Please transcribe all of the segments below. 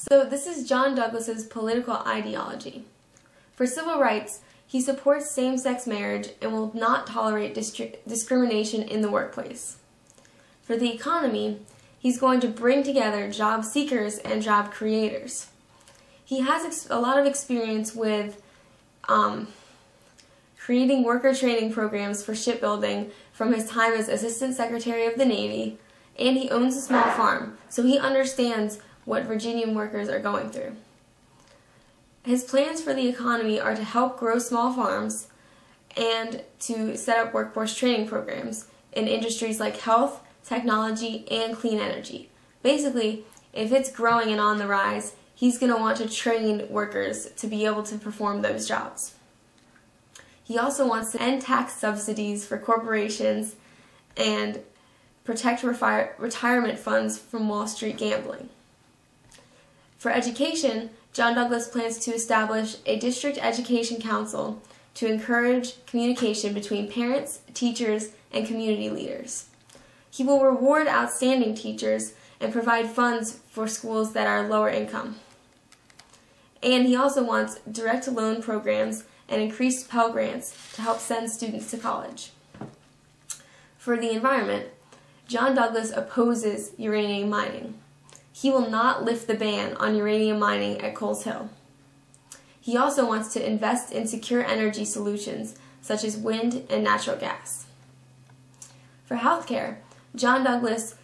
So this is John Douglas's political ideology. For civil rights, he supports same-sex marriage and will not tolerate discrimination in the workplace. For the economy, he's going to bring together job seekers and job creators. He has a lot of experience with creating worker training programs for shipbuilding from his time as Assistant Secretary of the Navy, and he owns a small farm, so he understands what Virginian workers are going through. His plans for the economy are to help grow small farms and to set up workforce training programs in industries like health, technology, and clean energy. Basically, if it's growing and on the rise, he's going to want to train workers to be able to perform those jobs. He also wants to end tax subsidies for corporations and protect retirement funds from Wall Street gambling. For education, John Douglas plans to establish a district education council to encourage communication between parents, teachers, and community leaders. He will reward outstanding teachers and provide funds for schools that are lower income. And he also wants direct loan programs and increased Pell Grants to help send students to college. For the environment, John Douglas opposes uranium mining. He will not lift the ban on uranium mining at Coles Hill. He also wants to invest in secure energy solutions such as wind and natural gas. For healthcare, John Douglas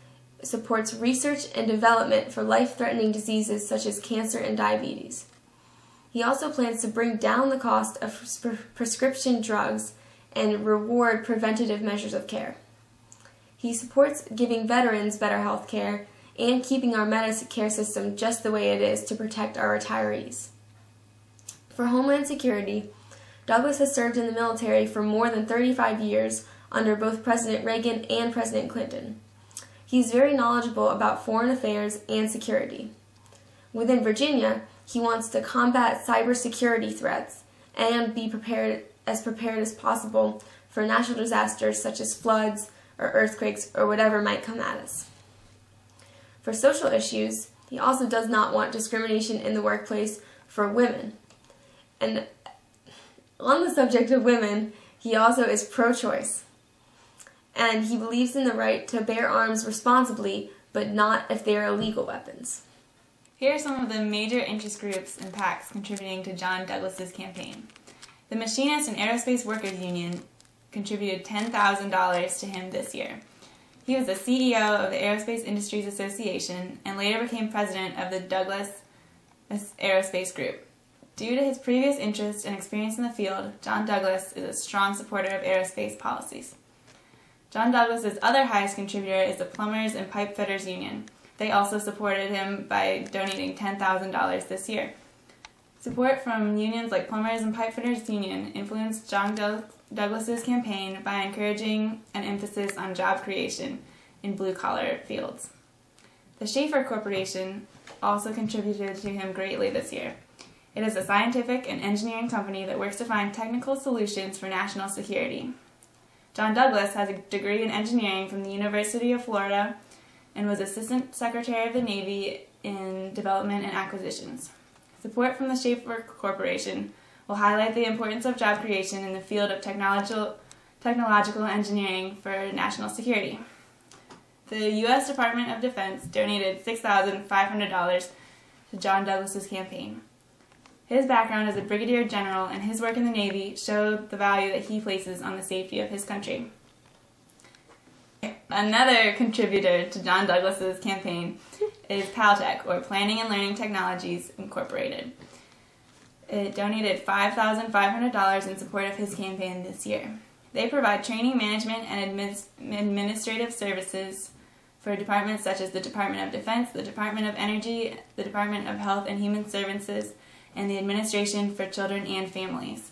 supports research and development for life-threatening diseases such as cancer and diabetes. He also plans to bring down the cost of prescription drugs and reward preventative measures of care. He supports giving veterans better health care and keeping our Medicare system just the way it is to protect our retirees. For Homeland Security, Douglas has served in the military for more than 35 years under both President Reagan and President Clinton. He's very knowledgeable about foreign affairs and security. Within Virginia, he wants to combat cybersecurity threats and be prepared as possible for natural disasters such as floods or earthquakes or whatever might come at us. For social issues, he also does not want discrimination in the workplace for women. And on the subject of women, he also is pro-choice. And he believes in the right to bear arms responsibly, but not if they are illegal weapons. Here are some of the major interest groups and PACs contributing to John Douglas's campaign. The Machinists and Aerospace Workers Union contributed $10,000 to him this year. He was the CEO of the Aerospace Industries Association and later became president of the Douglas Aerospace Group. Due to his previous interest and experience in the field, John Douglas is a strong supporter of aerospace policies. John Douglas's other highest contributor is the Plumbers and Pipe Fitters Union. They also supported him by donating $10,000 this year. Support from unions like Plumbers and Pipe Fitters Union influenced John Douglas's campaign by encouraging an emphasis on job creation in blue-collar fields. The Schaefer Corporation also contributed to him greatly this year. It is a scientific and engineering company that works to find technical solutions for national security. John Douglas has a degree in engineering from the University of Florida and was Assistant Secretary of the Navy in Development and Acquisitions. Support from the Schaefer Corporation will highlight the importance of job creation in the field of technological engineering for national security. The U.S. Department of Defense donated $6,500 to John Douglas's campaign. His background as a brigadier general and his work in the Navy showed the value that he places on the safety of his country. Another contributor to John Douglas's campaign is Paltech, or Planning and Learning Technologies Incorporated. It donated $5,500 in support of his campaign this year. They provide training, management, and administrative services for departments such as the Department of Defense, the Department of Energy, the Department of Health and Human Services, and the Administration for Children and Families.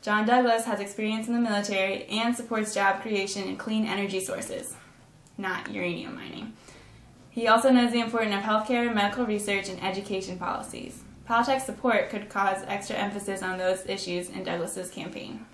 John Douglas has experience in the military and supports job creation in clean energy sources, not uranium mining. He also knows the importance of healthcare, medical research, and education policies. Paltech's support could cause extra emphasis on those issues in Douglas's campaign.